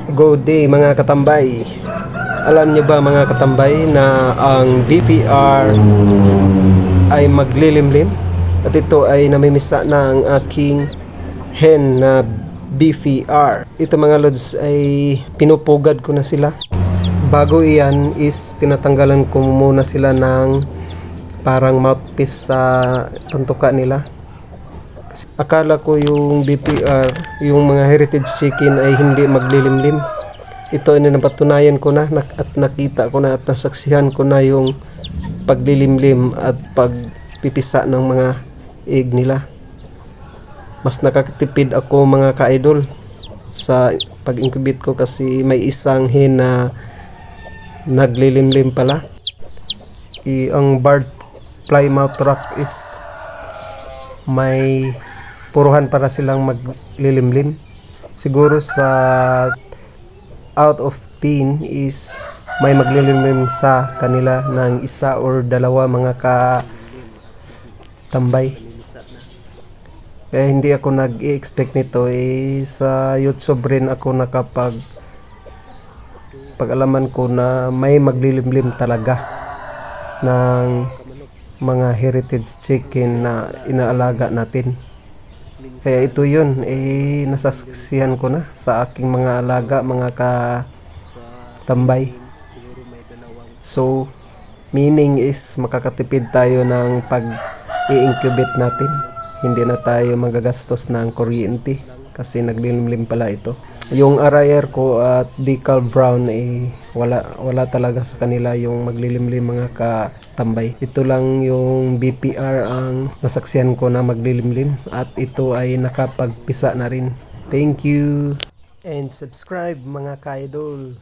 Good day mga katambay. Alam niyo ba mga katambay na ang BPR ay maglilimlim? At ito ay namimisa na ang aking hen na BPR. Ito mga lods ay pinupugad ko na sila. Bago iyan is tinatanggalan ko muna sila ng parang mouthpiece sa pantuka nila. Akala ko yung BPR, yung mga heritage chicken ay hindi maglilimlim. Ito ay napatunayan ko na at nakita ko na at nasaksihan ko na yung paglilimlim at pagpipisa ng mga egg nila. Mas nakakatipid ako mga ka-idol sa pag-incubate ko kasi may isang hen na naglilimlim pala. Ang barred plymouth rock is may puruhan para silang maglilimlim. Siguro sa out of 10 is may maglilimlim sa kanila ng isa or dalawa mga katambay. Kaya hindi ako nag-i-expect nito sa YouTube rin ako pag-alaman ko na may maglilimlim talaga ng mga heritage chicken na inaalaga natin. Kaya ito yun, nasaksihan ko na sa aking mga alaga, mga katambay. So, meaning is makakatipid tayo ng pag-i-incubate natin. Hindi na tayo magagastos ng kuryente kasi naglilimlim pala ito. Yung Arayer ko at Decal Brown wala talaga sa kanila yung maglilimlim mga katambay. Ito lang yung BPR ang nasaksihan ko na maglilimlim at ito ay nakapagpisa na rin. Thank you and subscribe mga ka-idol.